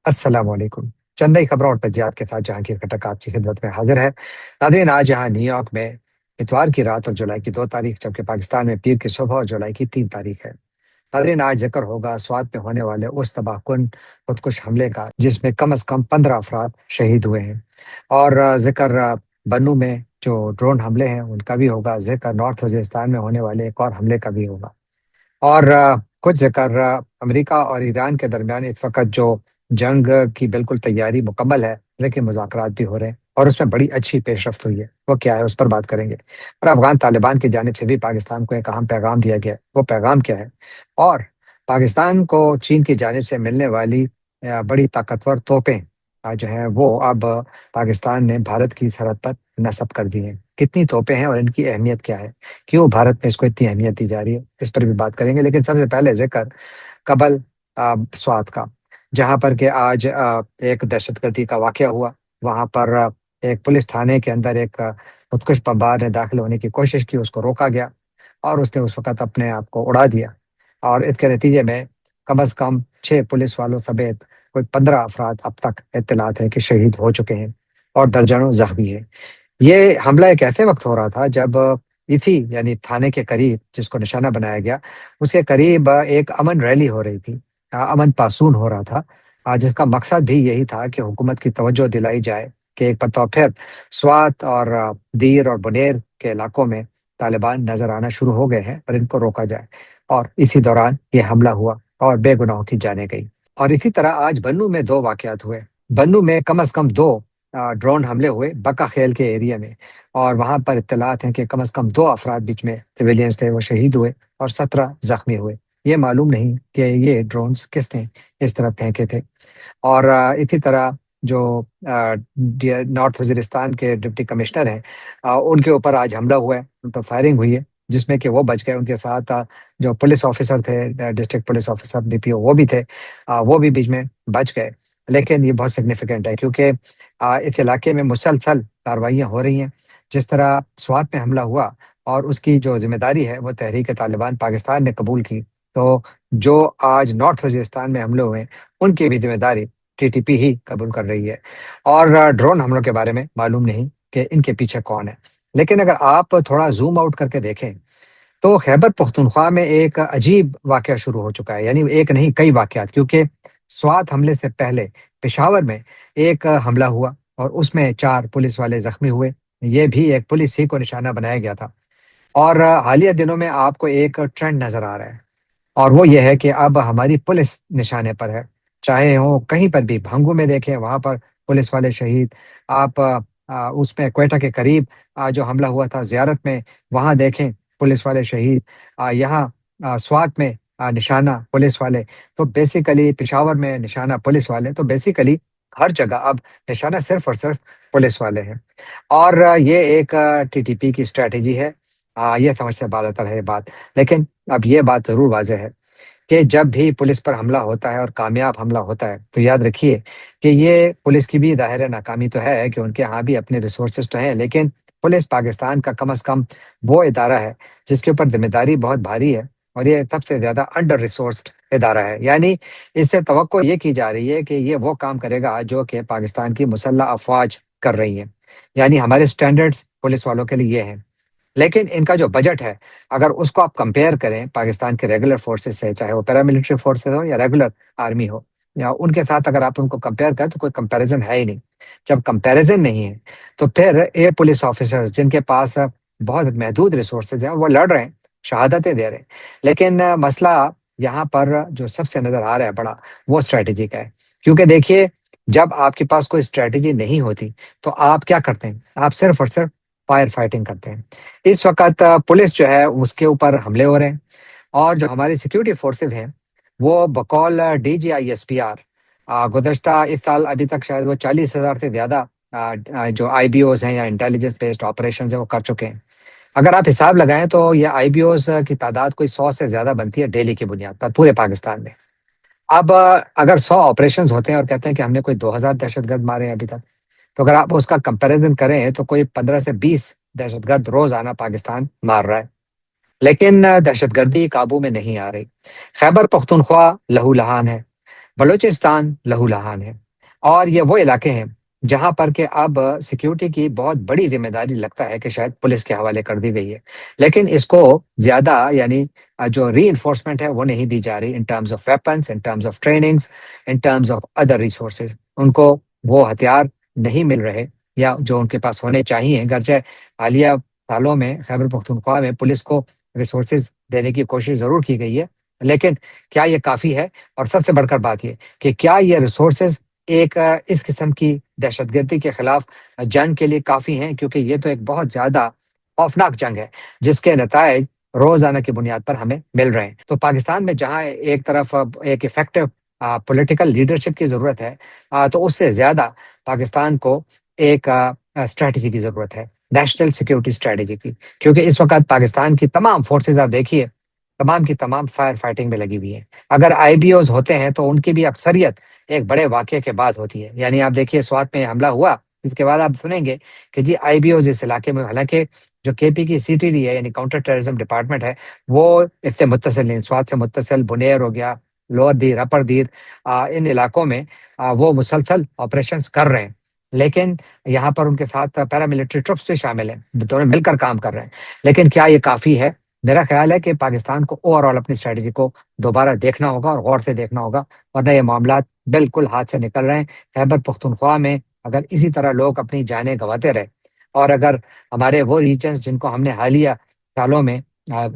السلام علیکم۔ چند ہی خبروں اور تجزیات کے ساتھ جہانگیر کھٹک آپ کی خدمت میں حاضر ہے۔ ناظرین، آج یہاں نیو یارک میں اتوار کی رات اور جولائی کی 2 تاریخ، جبکہ پاکستان میں پیر کی صبح اور جولائی کی 3 تاریخ ہے۔ ناظرین، آج ذکر ہوگا سوات میں ہونے والے اس تباہ کن خودکش حملے کا جس میں کم از کم 15 افراد شہید ہوئے ہیں، اور ذکر بنو میں جو ڈرون حملے ہیں ان کا بھی ہوگا، ذکر نارتھ وزیرستان میں ہونے والے ایک اور حملے کا بھی ہوگا، اور کچھ ذکر امریکہ اور ایران کے درمیان اس وقت جو جنگ کی بالکل تیاری مکمل ہے، لیکن مذاکرات بھی ہو رہے ہیں اور اس میں بڑی اچھی پیش رفت ہوئی ہے، وہ کیا ہے اس پر بات کریں گے۔ اور افغان طالبان کی جانب سے بھی پاکستان کو ایک اہم پیغام دیا گیا ہے، وہ پیغام کیا ہے، اور پاکستان کو چین کی جانب سے ملنے والی بڑی طاقتور توپیں جو ہیں وہ اب پاکستان نے بھارت کی سرحد پر نصب کر دی ہیں۔ کتنی توپیں ہیں اور ان کی اہمیت کیا ہے، کیوں بھارت میں اس کو اتنی اہمیت دی جا رہی ہے، اس پر بھی بات کریں گے۔ لیکن سب سے پہلے ذکر قبل سوات کا، جہاں پر کہ آج ایک دہشت گردی کا واقعہ ہوا۔ وہاں پر ایک پولیس تھانے کے اندر ایک خودکش بمبار نے داخل ہونے کی کوشش کی، اس کو روکا گیا اور اس نے اس وقت اپنے آپ کو اڑا دیا، اور اس کے نتیجے میں کم از کم 6 پولیس والوں سمیت کوئی 15 افراد اب تک اطلاعات ہیں کہ شہید ہو چکے ہیں اور درجنوں زخمی ہیں۔ یہ حملہ ایک ایسے وقت ہو رہا تھا جب اسی یعنی تھانے کے قریب جس کو نشانہ بنایا گیا، اس کے قریب ایک امن ریلی ہو رہی تھی، امن پاسون ہو رہا تھا، جس کا مقصد بھی یہی تھا کہ حکومت کی توجہ دلائی جائے کہ ایک مرتبہ پھر سوات اور دیر اور بنیر کے علاقوں میں طالبان نظر آنا شروع ہو گئے ہیں اور ان کو روکا جائے، اور اسی دوران یہ حملہ ہوا اور بے گناہوں کی جانیں گئی۔ اور اسی طرح آج بنو میں 2 واقعات ہوئے۔ بنو میں کم از کم 2 ڈرون حملے ہوئے بکا خیل کے ایریا میں، اور وہاں پر اطلاعات ہیں کہ کم از کم 2 افراد بیچ میں سویلینز تھے، وہ شہید ہوئے اور 17 زخمی ہوئے۔ یہ معلوم نہیں کہ یہ ڈرونز کس نے اس طرح پھینکے تھے۔ اور اسی طرح جو نارتھ وزیرستان کے ڈپٹی کمشنر ہیں، ان کے اوپر آج حملہ ہوا ہے، ان پر فائرنگ ہوئی ہے، جس میں کہ وہ بچ گئے، ان کے ساتھ جو پولیس آفیسر تھے، district police officer D P O, وہ بھی تھے، وہ بھی بیچ میں بچ گئے۔ لیکن یہ بہت سگنیفیکنٹ ہے کیونکہ اس علاقے میں مسلسل کاروائیاں ہو رہی ہیں۔ جس طرح سوات میں حملہ ہوا اور اس کی جو ذمہ داری ہے وہ تحریک طالبان پاکستان نے قبول کی، تو جو آج نارتھ وزیرستان میں حملے ہوئے ہیں ان کی بھی ذمہ داری ٹی ٹی پی ہی قبول کر رہی ہے۔ اور ڈرون حملوں کے بارے میں معلوم نہیں کہ ان کے پیچھے کون ہے، لیکن اگر آپ تھوڑا زوم آؤٹ کر کے دیکھیں تو خیبر پختونخوا میں ایک عجیب واقعہ شروع ہو چکا ہے، یعنی ایک نہیں کئی واقعات، کیونکہ سوات حملے سے پہلے پشاور میں ایک حملہ ہوا اور اس میں 4 پولیس والے زخمی ہوئے، یہ بھی ایک پولیس ہی کو نشانہ بنایا گیا تھا۔ اور حالیہ دنوں میں آپ کو ایک ٹرینڈ نظر آ رہا ہے، اور وہ یہ ہے کہ اب ہماری پولیس نشانے پر ہے، چاہے ہو کہیں پر بھی، بھنگو میں دیکھیں وہاں پر پولیس والے شہید، آپ اس میں کوئٹہ کے قریب جو حملہ ہوا تھا زیارت میں، وہاں دیکھیں پولیس والے شہید، یہاں سوات میں نشانہ پولیس والے، تو بیسیکلی پشاور میں نشانہ پولیس والے، تو بیسیکلی ہر جگہ اب نشانہ صرف اور صرف پولیس والے ہیں۔ اور یہ ایک ٹی ٹی پی کی اسٹریٹجی ہے، یہ سمجھ سے بات آتا ہے بات، لیکن اب یہ بات ضرور واضح ہے کہ جب بھی پولیس پر حملہ ہوتا ہے اور کامیاب حملہ ہوتا ہے تو یاد رکھیے کہ یہ پولیس کی بھی ظاہر ناکامی تو ہے کہ ان کے ہاں بھی اپنے ریسورسز تو ہیں، لیکن پولیس پاکستان کا کم از کم وہ ادارہ ہے جس کے اوپر ذمہ داری بہت بھاری ہے، اور یہ سب سے زیادہ انڈر ریسورسڈ ادارہ ہے، یعنی اس سے توقع یہ کی جا رہی ہے کہ یہ وہ کام کرے گا جو کہ پاکستان کی مسلح افواج کر رہی ہیں، یعنی ہمارے سٹینڈرڈز پولیس والوں کے لیے یہ ہیں۔ لیکن ان کا جو بجٹ ہے، اگر اس کو آپ کمپیئر کریں پاکستان کے ریگولر فورسز سے، چاہے وہ پیراملٹری فورسز ہوں یا ریگولر آرمی ہو، یا ان کے ساتھ اگر آپ ان کو کمپیئر کریں تو کوئی کمپیریزن ہے ہی نہیں۔ جب کمپیریزن نہیں ہے تو پھر یہ پولیس آفیسرز جن کے پاس بہت محدود ریسورسز ہیں وہ لڑ رہے ہیں، شہادتیں دے رہے ہیں، لیکن مسئلہ یہاں پر جو سب سے نظر آ رہا ہے بڑا، وہ اسٹریٹجی کا ہے۔ کیونکہ دیکھیے، جب آپ کے پاس کوئی اسٹریٹجی نہیں ہوتی تو آپ کیا کرتے ہیں، آپ صرف اور صرف فائر فائٹنگ کرتے ہیں۔ اس وقت پولیس جو ہے اس کے اوپر حملے ہو رہے ہیں، اور جو ہماری سیکیورٹی فورسز ہیں وہ بقول D G I S P R گزشتہ اس سال ابھی تک شاید وہ 40,000 سے زیادہ جو آئی بی اوز ہیں یا انٹیلیجنس بیسڈ آپریشنز ہیں وہ کر چکے ہیں۔ اگر آپ حساب لگائیں تو یہ آئی بی اوز کی تعداد کوئی 100 سے زیادہ بنتی ہے ڈیلی کی بنیاد پر پورے پاکستان میں۔ اب اگر 100 آپریشنز ہوتے ہیں اور کہتے ہیں کہ ہم نے کوئی 2,000 دہشت گرد مارے ہیں ابھی تک، تو اگر آپ اس کا کمپیریزن کریں تو کوئی 15 سے 20 دہشت گرد روزانہ پاکستان مار رہا ہے، لیکن دہشت گردی قابو میں نہیں آ رہی۔ خیبر پختونخوا لہو لہان ہے، بلوچستان لہو لہان ہے، اور یہ وہ علاقے ہیں جہاں پر کہ اب سیکیورٹی کی بہت بڑی ذمہ داری لگتا ہے کہ شاید پولیس کے حوالے کر دی گئی ہے، لیکن اس کو زیادہ یعنی جو ری انفورسمنٹ ہے وہ نہیں دی جا رہی in terms of weapons, in terms of trainings, in terms of other resources. ان کو وہ ہتھیار نہیں مل رہے یا جو ان کے پاس ہونے چاہیے، گرچہ حالیہ سالوں میں خیبر پختونخوا میں پولیس کو ریسورسز دینے کی کوشش ضرور کی گئی ہے، لیکن کیا یہ کافی ہے؟ اور سب سے بڑھ کر بات یہ کہ کیا یہ ریسورسز ایک اس قسم کی دہشت گردی کے خلاف جنگ کے لیے کافی ہیں؟ کیونکہ یہ تو ایک بہت زیادہ خوفناک جنگ ہے جس کے نتائج روزانہ کی بنیاد پر ہمیں مل رہے ہیں۔ تو پاکستان میں جہاں ایک طرف ایک افیکٹو پولیٹیکل لیڈرشپ کی ضرورت ہے، تو اس سے زیادہ پاکستان کو ایک اسٹریٹجی کی ضرورت ہے، نیشنل سیکیورٹی اسٹریٹجی کی، کیونکہ اس وقت پاکستان کی تمام فورسز آپ دیکھیے تمام کی تمام فائر فائٹنگ میں لگی ہوئی ہیں۔ اگر آئی بی اوز ہوتے ہیں تو ان کی بھی اکثریت ایک بڑے واقعے کے بعد ہوتی ہے، یعنی آپ دیکھیے سوات میں حملہ ہوا، اس کے بعد آپ سنیں گے کہ جی آئی بی اوز اس علاقے میں، حالانکہ جو کے پی کی سی ٹی ڈی ہے یعنی کاؤنٹر ٹیررزم ڈپارٹمنٹ ہے، وہ اس سے متصل نہیں، سوات سے متصل بنیر ہو گیا، لوور دیر، اپر دیر، ان علاقوں میں وہ مسلسل آپریشنز کر رہے ہیں، لیکن یہاں پر ان کے ساتھ پیراملٹری ٹروپس بھی شامل ہیں، دونوں مل کر کام کر رہے ہیں۔ لیکن کیا یہ کافی ہے؟ میرا خیال ہے کہ پاکستان کو اوور آل اپنی اسٹریٹجی کو دوبارہ دیکھنا ہوگا اور غور سے دیکھنا ہوگا، ورنہ یہ معاملات بالکل ہاتھ سے نکل رہے ہیں۔ خیبر پختونخوا میں اگر اسی طرح لوگ اپنی جانیں گنواتے رہے، اور اگر ہمارے وہ ریجنز جن کو ہم نے حالیہ سالوں میں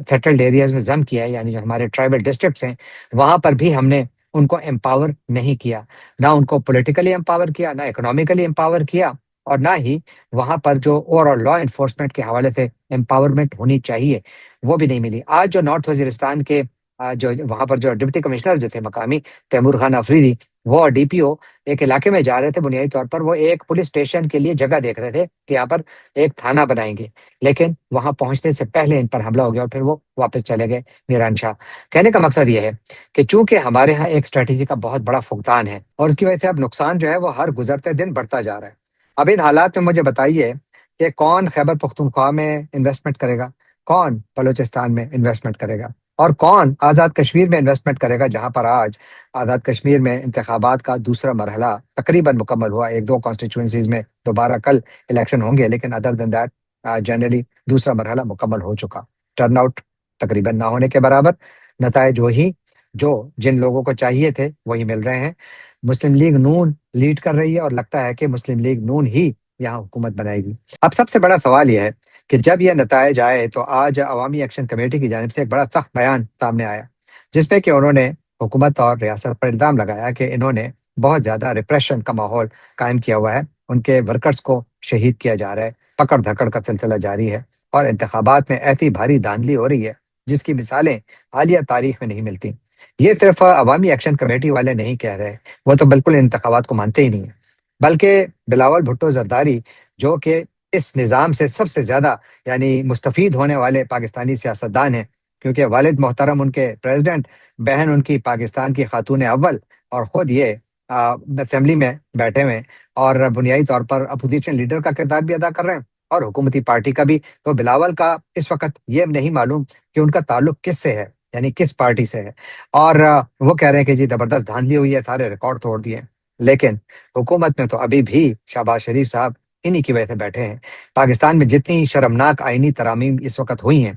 سیٹلڈ ایریاز میں ضم کیا ہے، یعنی جو ہمارے ٹرائبل ڈسٹرکٹس ہیں، وہاں پر بھی ہم نے ان کو امپاور نہیں کیا، نہ ان کو پولیٹیکلی امپاور کیا، نہ اکنامیکلی امپاور کیا، اور نہ ہی وہاں پر جو اوور آل لا انفورسمنٹ کے حوالے سے امپاورمنٹ ہونی چاہیے وہ بھی نہیں ملی۔ آج جو نارتھ وزیرستان کے جو وہاں پر جو ڈپٹی کمشنر جو تھے مقامی تیمور خان افریدی، وہ ڈی پی او ایک علاقے میں جا رہے تھے، بنیادی طور پر وہ ایک پولیس اسٹیشن کے لیے جگہ دیکھ رہے تھے کہ یہاں پر ایک تھانہ بنائیں گے، لیکن وہاں پہنچنے سے پہلے ان پر حملہ ہو گیا اور پھر وہ واپس چلے گئے میران شاہ۔ کہنے کا مقصد یہ ہے کہ چونکہ ہمارے ہاں ایک اسٹریٹجی کا بہت بڑا فقدان ہے، اور اس کی وجہ سے اب نقصان جو ہے وہ ہر گزرتے دن بڑھتا جا رہا ہے۔ اب ان حالات میں مجھے بتائیے کہ کون خیبر پختونخوا میں انویسٹمنٹ کرے گا، کون بلوچستان میں انویسٹمنٹ کرے گا، اور کون آزاد کشمیر میں انویسٹمنٹ کرے گا، جہاں پر آج آزاد کشمیر میں انتخابات کا دوسرا مرحلہ تقریباً مکمل ہوا۔ ایک دو کانسٹیچوئنسیز میں دوبارہ کل الیکشن ہوں گے، لیکن ادر دین دیٹ جنرلی دوسرا مرحلہ مکمل ہو چکا۔ ٹرن آؤٹ تقریباً نہ ہونے کے برابر، نتائج وہی جو جن لوگوں کو چاہیے تھے وہی مل رہے ہیں۔ مسلم لیگ نون لیڈ کر رہی ہے، اور لگتا ہے کہ مسلم لیگ نون ہی یہاں حکومت بنائے گی۔ اب سب سے بڑا سوال یہ ہے کہ جب یہ نتائج آئے تو آج عوامی ایکشن کمیٹی کی جانب سے ایک بڑا سخت بیان سامنے آیا، جس پہ کہ انہوں نے حکومت اور ریاست پر الزام لگایا کہ انہوں نے بہت زیادہ ریپریشن کا ماحول قائم کیا ہوا ہے، ان کے ورکرز کو شہید کیا جا رہا ہے، پکڑ دھکڑ کا سلسلہ جاری ہے، اور انتخابات میں ایسی بھاری دھاندلی ہو رہی ہے جس کی مثالیں حالیہ تاریخ میں نہیں ملتی۔ یہ صرف عوامی ایکشن کمیٹی والے نہیں کہہ رہے، وہ تو بالکل انتخابات کو مانتے ہی نہیں ہیں، بلکہ بلاول بھٹو زرداری جو کہ اس نظام سے سب سے زیادہ یعنی مستفید ہونے والے پاکستانی سیاستدان ہیں، کیونکہ والد محترم ان کے پریزیڈنٹ، بہن ان کی پاکستان کی خاتون اول، اور خود یہ اسمبلی میں بیٹھے ہوئے اور بنیادی طور پر اپوزیشن لیڈر کا کردار بھی ادا کر رہے ہیں اور حکومتی پارٹی کا بھی۔ تو بلاول کا اس وقت یہ نہیں معلوم کہ ان کا تعلق کس سے ہے، یعنی کس پارٹی سے ہے، اور وہ کہہ رہے ہیں کہ جی زبردست دھاندلی ہوئی ہے، سارے ریکارڈ توڑ دیے، لیکن حکومت میں تو ابھی بھی شہباز شریف صاحب انہی کی وجہ سے بیٹھے ہیں۔ پاکستان میں جتنی شرمناک آئینی ترامیم اس وقت ہوئی ہیں،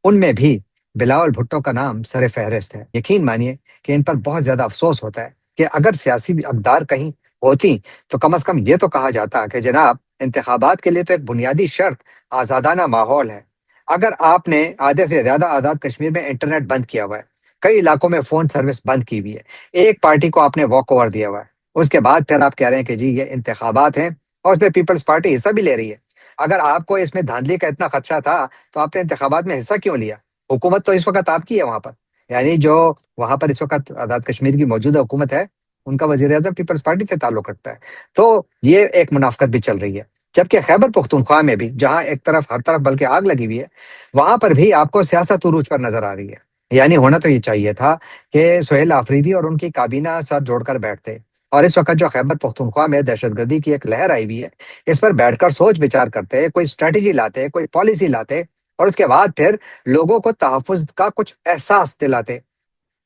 ان میں بھی بلاول بھٹو کا نام سر فہرست ہے۔ یقین مانیے کہ ان پر بہت زیادہ افسوس ہوتا ہے کہ اگر سیاسی اقدار کہیں ہوتی تو کم از کم یہ تو کہا جاتا کہ جناب انتخابات کے لیے تو ایک بنیادی شرط آزادانہ ماحول ہے۔ اگر آپ نے آدھے سے زیادہ آزاد کشمیر میں انٹرنیٹ بند کیا ہوا ہے، کئی علاقوں میں فون سروس بند کی ہوئی ہے، ایک پارٹی کو آپ نے واک اوور دیا ہوا ہے، اس کے بعد پھر آپ کہہ رہے ہیں کہ جی یہ انتخابات ہیں اور اس میں پیپلز پارٹی حصہ بھی لے رہی ہے۔ اگر آپ کو اس میں دھاندلی کا اتنا خدشہ تھا تو آپ نے انتخابات میں حصہ کیوں لیا؟ حکومت تو اس وقت آپ کی ہے وہاں پر، یعنی جو وہاں پر اس وقت آزاد کشمیر کی موجودہ حکومت ہے، ان کا وزیر اعظم پیپلز پارٹی سے تعلق رکھتا ہے، تو یہ ایک منافقت بھی چل رہی ہے۔ جبکہ خیبر پختونخوا میں بھی جہاں ایک طرف ہر طرف بلکہ آگ لگی ہوئی ہے، وہاں پر بھی آپ کو سیاست عروج پر نظر آ رہی ہے۔ یعنی ہونا تو یہ چاہیے تھا کہ سہیل آفریدی اور ان کی کابینہ سر جوڑ کر بیٹھتے، اور اس وقت جو خیبر پختونخوا میں دہشت گردی کی ایک لہر آئی ہوئی ہے، اس پر بیٹھ کر سوچ بچار کرتے، کوئی اسٹریٹجی لاتے، کوئی پالیسی لاتے، اور اس کے بعد پھر لوگوں کو تحفظ کا کچھ احساس دلاتے۔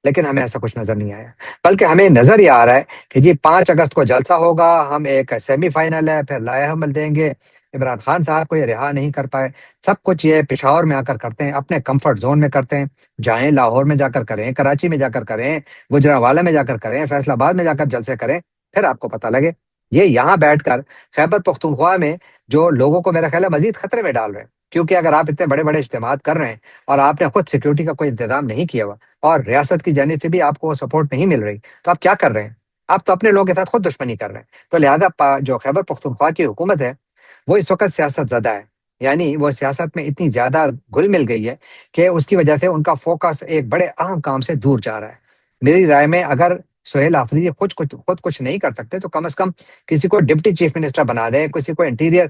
لیکن ہمیں ایسا کچھ نظر نہیں آیا، بلکہ ہمیں نظر یہ آ رہا ہے کہ جی 5 اگست کو جلسہ ہوگا، ہم ایک سیمی فائنل ہے، پھر لائحہ عمل دیں گے، عمران خان صاحب کو یہ رہا نہیں کر پائے، سب کچھ یہ پشاور میں آ کر کرتے ہیں، اپنے کمفرٹ زون میں کرتے ہیں، جائیں لاہور میں جا کر کریں، کراچی میں جا کر کریں، گجرانوالہ میں جا کر کریں، فیصل آباد میں جا کر جلسے کریں، پھر آپ کو پتہ لگے یہ یہاں بیٹھ کر خیبر پختونخوا میں جو لوگوں کو میرا خیال ہے مزید خطرے میں ڈال رہے ہیں، کیونکہ اگر آپ اتنے بڑے بڑے اجتماعات کر رہے ہیں اور آپ نے خود سیکیورٹی کا کوئی انتظام نہیں کیا ہوا اور ریاست کی جانب سے بھی آپ کو سپورٹ نہیں مل رہی، تو آپ کیا کر رہے ہیں؟ آپ تو اپنے لوگوں کے ساتھ خود دشمنی کر رہے ہیں۔ تو لہذا جو خیبر پختونخوا کی حکومت ہے وہ اس وقت سیاست زدہ ہے، یعنی وہ سیاست میں اتنی زیادہ گل مل گئی ہے کہ اس کی وجہ سے ان کا فوکس ایک بڑے اہم کام سے دور جا رہا ہے۔ میری رائے میں اگر سہیل آفریدی خود کچھ نہیں کر سکتے تو کم از کم کسی کو ڈپٹی چیف منسٹر بنا دیں، کسی کو انٹیریئر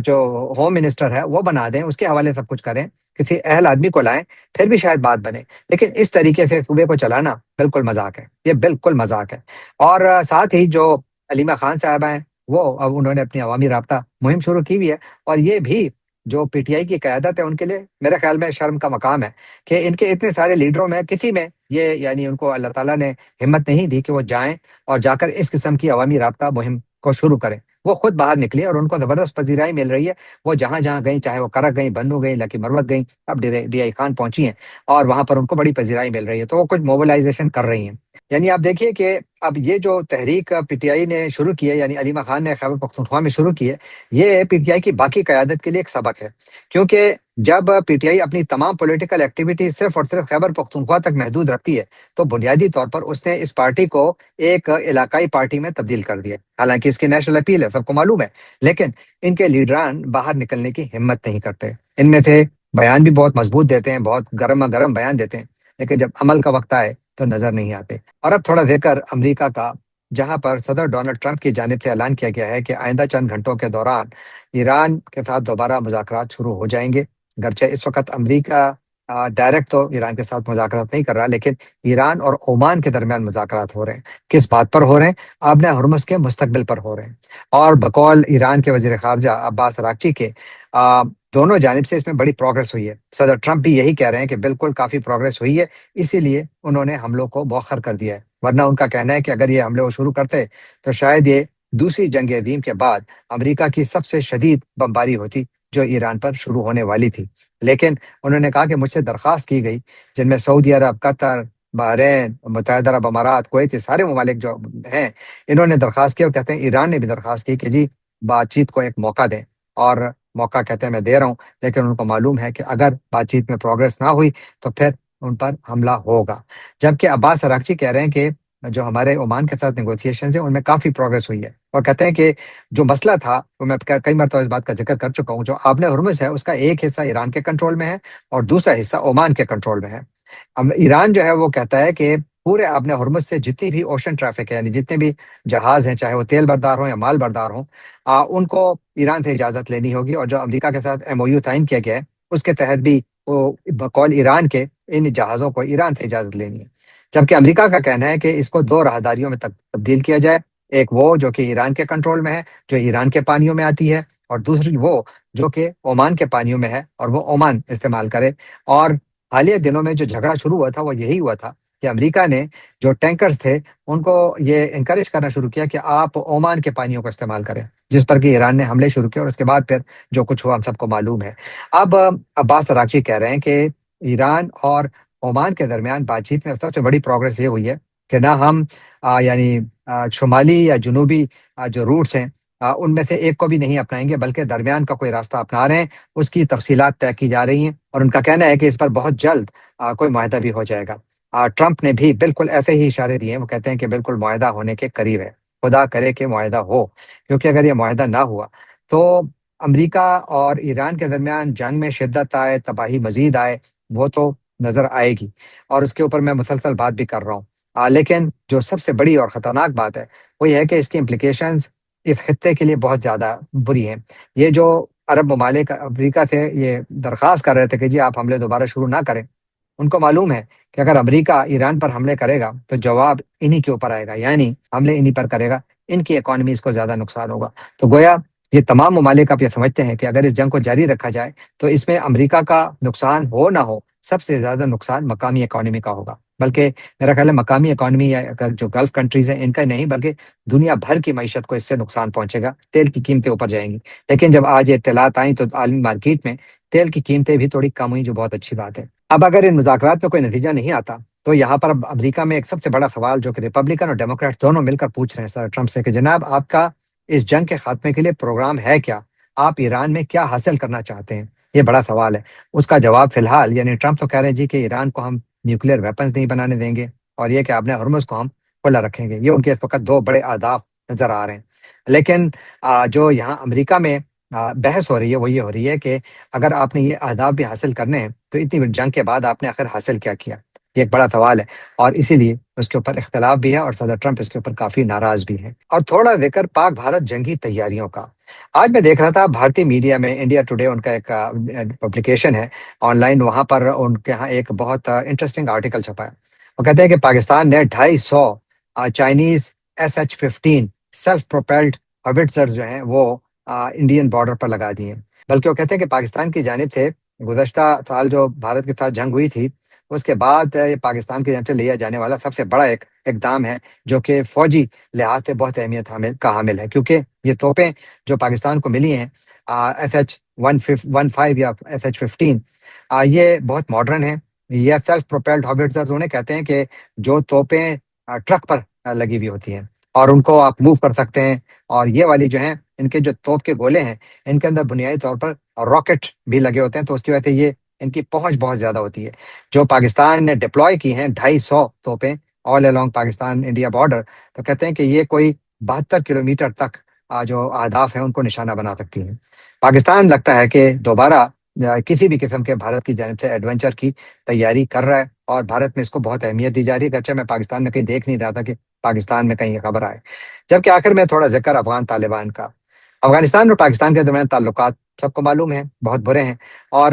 جو ہوم منسٹر ہے وہ بنا دیں، اس کے حوالے سب کچھ کریں، کسی اہل آدمی کو لائیں، پھر بھی شاید بات بنے۔ لیکن اس طریقے سے صوبے کو چلانا بالکل مذاق ہے، یہ بالکل مذاق ہے۔ اور ساتھ ہی جو علیمہ خان صاحبہ ہیں وہ اب انہوں نے اپنی عوامی رابطہ مہم شروع کی ہوئی ہے، اور یہ بھی جو پی ٹی آئی کی قیادت ہے ان کے لیے میرے خیال میں شرم کا مقام ہے کہ ان کے اتنے سارے لیڈروں میں کسی میں یہ یعنی ان کو اللہ تعالیٰ نے ہمت نہیں دی کہ وہ جائیں اور جا کر اس قسم کی عوامی رابطہ مہم کو شروع کریں۔ وہ خود باہر نکلی اور ان کو زبردست پذیرائی مل رہی ہے، وہ جہاں جہاں گئیں، چاہے وہ کرک گئیں، بنو گئیں، لکی مروت گئیں، اب ڈی آئی خان پہنچی ہیں اور وہاں پر ان کو بڑی پذیرائی مل رہی ہے، تو وہ کچھ موبلائزیشن کر رہی ہیں۔ یعنی آپ دیکھیے کہ اب یہ جو تحریک پی ٹی آئی نے شروع کی ہے، یعنی علیمہ خان نے خیبر پختونخوا میں شروع کی ہے، یہ پی ٹی آئی کی باقی قیادت کے لیے ایک سبق ہے، کیونکہ جب پی ٹی آئی اپنی تمام پولیٹیکل ایکٹیویٹی صرف اور صرف خیبر پختونخوا تک محدود رکھتی ہے تو بنیادی طور پر اس نے اس پارٹی کو ایک علاقائی پارٹی میں تبدیل کر دیا، حالانکہ اس کی نیشنل اپیل ہے، سب کو معلوم ہے، لیکن ان کے لیڈران باہر نکلنے کی ہمت نہیں کرتے۔ ان میں سے بیان بھی بہت مضبوط دیتے ہیں، بہت گرم گرم بیان دیتے ہیں، لیکن جب عمل کا وقت آئے تو نظر نہیں آتے۔ اور اب تھوڑا ذکر امریکہ کا، جہاں پر صدر ڈونلڈ ٹرمپ کی جانب سے اعلان کیا گیا ہے کہ آئندہ چند گھنٹوں کے دوران ایران کے ساتھ دوبارہ مذاکرات شروع ہو جائیں گے۔ گرچہ اس وقت امریکہ ڈائریکٹ تو ایران کے ساتھ مذاکرات نہیں کر رہا، لیکن ایران اور عمان کے درمیان مذاکرات ہو رہے ہیں۔ کس بات پر ہو رہے ہیں؟ آبنہ ہرمز کے مستقبل پر ہو رہے ہیں۔ اور بقول ایران کے وزیر خارجہ عباس اراغچی کے دونوں جانب سے اس میں بڑی پروگرس ہوئی ہے۔ صدر ٹرمپ بھی یہی کہہ رہے ہیں کہ بالکل کافی پروگرس ہوئی ہے، اسی لیے انہوں نے حملوں کو مؤخر کر دیا ہے، ورنہ ان کا کہنا ہے کہ اگر یہ حملے وہ شروع کرتے تو شاید یہ دوسری جنگ عظیم کے بعد امریکہ کی سب سے شدید بمباری ہوتی جو ایران پر شروع ہونے والی تھی۔ لیکن انہوں نے کہا کہ مجھ سے درخواست کی گئی، جن میں سعودی عرب، قطر، بحرین، متحدہ عرب امارات، کویت، یہ سارے ممالک جو ہیں انہوں نے درخواست کی، اور کہتے ہیں ایران نے بھی درخواست کی کہ جی بات چیت کو ایک موقع دیں، اور موقع کہتے ہیں میں دے رہا ہوں، لیکن ان کو معلوم ہے کہ اگر بات چیت میں پروگرس نہ ہوئی تو پھر ان پر حملہ ہوگا۔ جبکہ عباس اراغچی کہہ رہے ہیں کہ جو ہمارے عمان کے ساتھ نیگوسیشنز ہیں ان میں کافی پروگرس ہوئی ہے، اور کہتے ہیں کہ جو مسئلہ تھا وہ میں کئی مرتبہ اس بات کا ذکر کر چکا ہوں، جو آبنہ ہرمز ہے اس کا ایک حصہ ایران کے کنٹرول میں ہے اور دوسرا حصہ عمان کے کنٹرول میں ہے۔ اب ایران جو ہے وہ کہتا ہے کہ پورے آبنہ ہرمز سے جتنی بھی اوشن ٹریفک ہے، یعنی جتنے بھی جہاز ہیں، چاہے وہ تیل بردار ہوں یا مال بردار ہوں، ان کو ایران سے اجازت لینی ہوگی، اور جو امریکہ کے ساتھ ایم او یو سائن کیا گیا ہے اس کے تحت بھی وہ بقول ایران کے ان جہازوں کو ایران سے اجازت لینی ہے۔ جبکہ امریکہ کا کہنا ہے کہ اس کو دو راہداریوں میں تبدیل کیا جائے، ایک وہ جو کہ ایران کے کنٹرول میں ہے، جو ایران کے پانیوں میں آتی ہے، اور دوسری وہ جو کہ عمان کے پانیوں میں ہے اور وہ عمان استعمال کرے۔ اور حالیہ دنوں میں جو جھگڑا شروع ہوا تھا وہ یہی ہوا تھا کہ امریکہ نے جو ٹینکرز تھے ان کو یہ انکریج کرنا شروع کیا کہ آپ عمان کے پانیوں کا استعمال کریں، جس پر کہ ایران نے حملے شروع کیے، اور اس کے بعد پھر جو کچھ ہوا ہم سب کو معلوم ہے۔ اب عباس اراغچی کہہ رہے ہیں کہ ایران اور عمان کے درمیان بات چیت میں سب سے بڑی پروگرس یہ ہوئی ہے کہ نہ ہم یعنی شمالی یا جنوبی جو روٹس ہیں ان میں سے ایک کو بھی نہیں اپنائیں گے، بلکہ درمیان کا کوئی راستہ اپنا رہے ہیں، اس کی تفصیلات طے کی جا رہی ہیں، اور ان کا کہنا ہے کہ اس پر بہت جلد کوئی معاہدہ بھی ہو جائے گا۔ ٹرمپ نے بھی بالکل ایسے ہی اشارے دیے ہیں، وہ کہتے ہیں کہ بالکل معاہدہ ہونے کے قریب ہے، خدا کرے کہ معاہدہ ہو، کیونکہ اگر یہ معاہدہ نہ ہوا تو امریکہ اور ایران کے درمیان جنگ میں شدت آئے، تباہی مزید آئے، وہ تو نظر آئے گی، اور اس کے اوپر میں مسلسل بات بھی کر رہا ہوں۔ لیکن جو سب سے بڑی اور خطرناک بات ہے وہ یہ ہے کہ اس کی امپلیکیشنز اس خطے کے لیے بہت زیادہ بری ہیں۔ یہ جو عرب ممالک امریکہ سے یہ درخواست کر رہے تھے کہ جی آپ حملے دوبارہ شروع نہ کریں، ان کو معلوم ہے کہ اگر امریکہ ایران پر حملے کرے گا تو جواب انہی کے اوپر آئے گا، یعنی حملے انہی پر کرے گا، ان کی اکانومیز کو زیادہ نقصان ہوگا۔ تو گویا یہ تمام ممالک آپ یہ سمجھتے ہیں کہ اگر اس جنگ کو جاری رکھا جائے تو اس میں امریکہ کا نقصان ہو نہ ہو، سب سے زیادہ نقصان مقامی اکانومی کا ہوگا، بلکہ میرا خیال ہے مقامی اکانومی یا اگر جو گلف کنٹریز ہیں ان کا نہیں بلکہ دنیا بھر کی معیشت کو اس سے نقصان پہنچے گا، تیل کی قیمتیں اوپر جائیں گی۔ لیکن جب آج یہ اطلاعات آئیں تو عالمی مارکیٹ میں تیل کی قیمتیں بھی تھوڑی کم ہوئی، جو بہت اچھی بات ہے۔ اب اگر ان مذاکرات میں کوئی نتیجہ نہیں آتا تو یہاں پر اب امریکہ میں ایک سب سے بڑا سوال جو کہ ریپبلکن اور ڈیموکریٹس دونوں مل کر پوچھ رہے ہیں سر ٹرمپ سے کہ جناب آپ کا اس جنگ کے خاتمے کے لیے پروگرام ہے کیا؟ آپ ایران میں کیا حاصل کرنا چاہتے ہیں؟ یہ بڑا سوال ہے۔ اس کا جواب فی الحال یعنی ٹرمپ تو کہہ رہے ہیں جی کہ ایران کو ہم نیوکلیئر ویپنز نہیں بنانے دیں گے، اور یہ کہ آپ نے ہرمز کو ہم کھلا رکھیں گے۔ یہ ان کے اس وقت دو بڑے اہداف نظر آ رہے ہیں۔ لیکن جو یہاں امریکہ میں بحث ہو رہی ہے وہ یہ ہو رہی ہے کہ اگر آپ نے یہ اہداف بھی حاصل کرنے ہیں تو اتنی جنگ کے بعد آپ نے آخر حاصل کیا کیا؟ یہ ایک بڑا سوال ہے، اور اسی لیے اس کے اوپر اختلاف بھی ہے اور صدر ٹرمپ اس کے اوپر کافی ناراض بھی ہیں۔ اور تھوڑا ذکر پاک بھارت جنگی تیاریوں کا۔ آج میں دیکھ رہا تھا بھارتی میڈیا میں، انڈیا ٹوڈے ان کا ایک پبلیکیشن ہے آن لائن، وہاں پر ان کے ہاں ایک بہت انٹرسٹنگ آرٹیکل چھپا ہے۔ وہ کہتے ہیں کہ پاکستان نے 250 چائنیز SH-15 سیلف پروپیلڈ ہوٹزر جو ہیں وہ انڈین بارڈر پر لگا دیے ہیں۔ بلکہ وہ کہتے ہیں کہ پاکستان کی جانب سے گزشتہ سال جو بھارت کے ساتھ جنگ ہوئی تھی اس کے بعد یہ پاکستان کی جانب سے لیا جانے والا سب سے بڑا ایک اقدام ہے، جو کہ فوجی لحاظ سے بہت اہمیت حامل ہے، کیونکہ یہ توپیں جو پاکستان کو ملی ہیں SH-15 یا SH-15 یہ بہت ماڈرن ہیں۔ یہ سیلف پروپیلڈ ہاویٹزرز انہیں کہتے ہیں کہ جو توپیں ٹرک پر لگی ہوئی ہوتی ہیں اور ان کو آپ موو کر سکتے ہیں، اور یہ والی جو ہیں ان کے جو توپ کے گولے ہیں ان کے اندر بنیادی طور پر راکٹ بھی لگے ہوتے ہیں، تو اس کی وجہ سے یہ ان کی پہنچ بہت زیادہ ہوتی ہے۔ جو پاکستان نے ڈپلوائے کی ہیں 250 توپیں آل along پاکستان انڈیا بارڈر، تو کہتے ہیں کہ یہ کوئی 72 کلومیٹر تک جو اہداف ہیں ان کو نشانہ بنا سکتی ہیں۔ پاکستان لگتا ہے کہ دوبارہ کسی بھی قسم کے بھارت کی جانب سے ایڈونچر کی تیاری کر رہا ہے، اور بھارت میں اس کو بہت اہمیت دی جا رہی ہے، گرچہ میں پاکستان میں کہیں دیکھ نہیں رہا تھا کہ پاکستان میں کہیں یہ خبر آئے۔ جبکہ آخر میں تھوڑا ذکر افغان طالبان کا۔ افغانستان اور پاکستان کے درمیان تعلقات سب کو معلوم ہے بہت برے ہیں، اور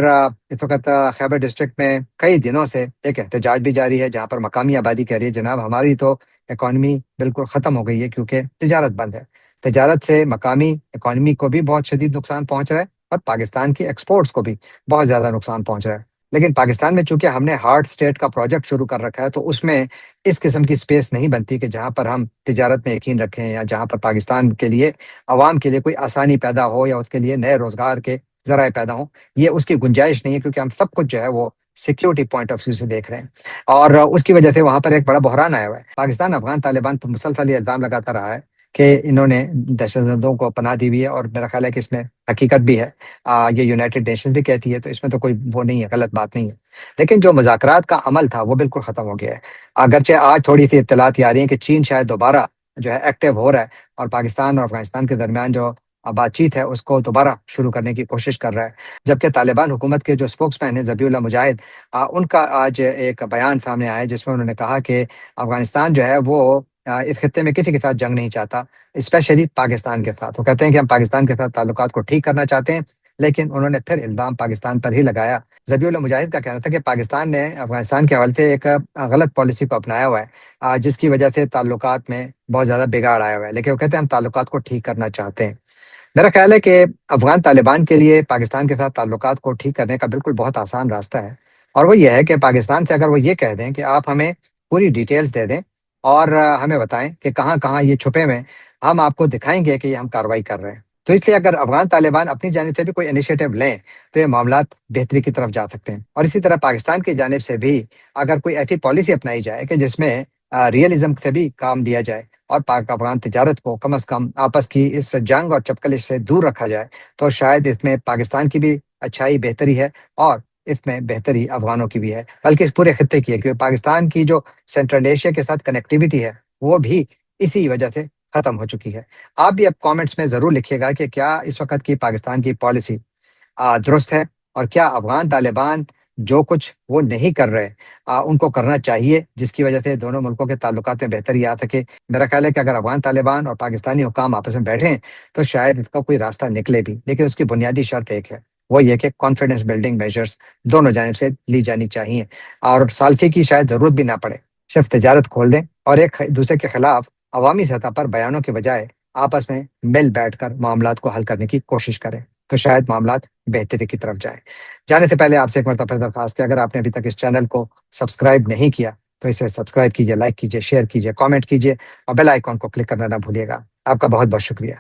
اس وقت خیبر ڈسٹرکٹ میں کئی دنوں سے ایک احتجاج بھی جاری ہے، جہاں پر مقامی آبادی کہہ رہی ہے جناب ہماری تو اکانومی بالکل ختم ہو گئی ہے، کیونکہ تجارت بند ہے۔ تجارت سے مقامی اکانومی کو بھی بہت شدید نقصان پہنچ رہا ہے، اور پاکستان کی ایکسپورٹس کو بھی بہت زیادہ نقصان پہنچ رہا ہے۔ لیکن پاکستان میں چونکہ ہم نے ہارڈ اسٹیٹ کا پروجیکٹ شروع کر رکھا ہے، تو اس میں اس قسم کی سپیس نہیں بنتی کہ جہاں پر ہم تجارت میں یقین رکھیں، یا جہاں پر پاکستان کے لیے عوام کے لیے کوئی آسانی پیدا ہو یا اس کے لیے نئے روزگار کے ذرائع پیدا ہوں۔ یہ اس کی گنجائش نہیں ہے، کیونکہ ہم سب کچھ جو ہے وہ سیکیورٹی پوائنٹ آف ویو سے دیکھ رہے ہیں، اور اس کی وجہ سے وہاں پر ایک بڑا بحران آیا ہوا ہے۔ پاکستان افغان طالبان پر مسلسل یہ الزام لگاتا رہا ہے کہ انہوں نے دہشت گردوں کو پناہ دی ہوئی ہے، اور میرا خیال ہے کہ اس میں حقیقت بھی ہے۔ یہ یونائٹڈ نیشنز بھی کہتی ہے، تو اس میں تو کوئی وہ نہیں ہے، غلط بات نہیں ہے۔ لیکن جو مذاکرات کا عمل تھا وہ بالکل ختم ہو گیا ہے۔ اگرچہ آج تھوڑی سی اطلاعات یہ آ رہی ہیں کہ چین شاید دوبارہ جو ہے ایکٹیو ہو رہا ہے، اور پاکستان اور افغانستان کے درمیان جو بات چیت ہے اس کو دوبارہ شروع کرنے کی کوشش کر رہا ہے۔ جبکہ طالبان حکومت کے جو سپوکس مین ہیں ذبیح اللہ مجاہد، ان کا آج ایک بیان سامنے آیا جس میں انہوں نے کہا کہ افغانستان جو ہے وہ اس خطے میں کسی کے ساتھ جنگ نہیں چاہتا، اسپیشلی پاکستان کے ساتھ۔ وہ کہتے ہیں کہ ہم پاکستان کے ساتھ تعلقات کو ٹھیک کرنا چاہتے ہیں، لیکن انہوں نے پھر الزام پاکستان پر ہی لگایا۔ ذبیح اللہ مجاہد کا کہنا تھا کہ پاکستان نے افغانستان کے حوالے سے ایک غلط پالیسی کو اپنایا ہوا ہے، جس کی وجہ سے تعلقات میں بہت زیادہ بگاڑ آیا ہوا ہے، لیکن وہ کہتے ہیں ہم تعلقات کو ٹھیک کرنا چاہتے ہیں۔ میرا خیال ہے کہ افغان طالبان کے لیے پاکستان کے ساتھ تعلقات کو ٹھیک کرنے کا بالکل بہت آسان راستہ ہے، اور وہ یہ ہے کہ پاکستان سے اگر وہ یہ کہہ دیں کہ آپ ہمیں پوری ڈیٹیلز دے دیں اور ہمیں بتائیں کہ کہاں کہاں یہ چھپے ہوئے ہیں، ہم آپ کو دکھائیں گے کہ یہ ہم کارروائی کر رہے ہیں۔ تو اس لیے اگر افغان طالبان اپنی جانب سے بھی کوئی انیشیٹو لیں تو یہ معاملات بہتری کی طرف جا سکتے ہیں، اور اسی طرح پاکستان کی جانب سے بھی اگر کوئی ایسی پالیسی اپنائی جائے کہ جس میں ریئلزم سے بھی کام دیا جائے، اور پاک افغان تجارت کو کم از کم آپس کی اس جنگ اور چپکلش سے دور رکھا جائے، تو شاید اس میں پاکستان کی بھی اچھائی بہتری ہے، اور اس میں بہتری افغانوں کی بھی ہے، بلکہ اس پورے خطے کی ہے، کیونکہ پاکستان کی جو سینٹرل ایشیا کے ساتھ کنیکٹیویٹی ہے وہ بھی اسی وجہ سے ختم ہو چکی ہے۔ آپ بھی اب کامنٹس میں ضرور لکھیے گا کہ کیا اس وقت کی پاکستان کی پالیسی درست ہے، اور کیا افغان طالبان جو کچھ وہ نہیں کر رہے ان کو کرنا چاہیے، جس کی وجہ سے دونوں ملکوں کے تعلقات میں بہتری آ سکے۔ میرا خیال ہے کہ اگر افغان طالبان اور پاکستانی حکام آپس میں بیٹھیں تو شاید اس کا کوئی راستہ نکلے بھی، لیکن اس کی بنیادی شرط ایک ہے، وہ یہ کہ کانفیڈنس بلڈنگ میجرز دونوں جانب سے لی جانی چاہیے، اور سالفی کی شاید ضرورت بھی نہ پڑے، صرف تجارت کھول دیں اور ایک دوسرے کے خلاف عوامی سطح پر بیانوں کے بجائے آپس میں مل بیٹھ کر معاملات کو حل کرنے کی کوشش کریں۔ تو شاید معاملات بہتری کی طرف جائیں۔ جانے سے پہلے آپ سے ایک مرتبہ درخواست کہ اگر آپ نے ابھی تک اس چینل کو سبسکرائب نہیں کیا تو اسے سبسکرائب کیجیے، لائک کیجیے، شیئر کیجیے، کامنٹ کیجیے اور بیل آئیکن کو کلک کرنا نہ بھولیے گا۔ آپ کا بہت بہت شکریہ۔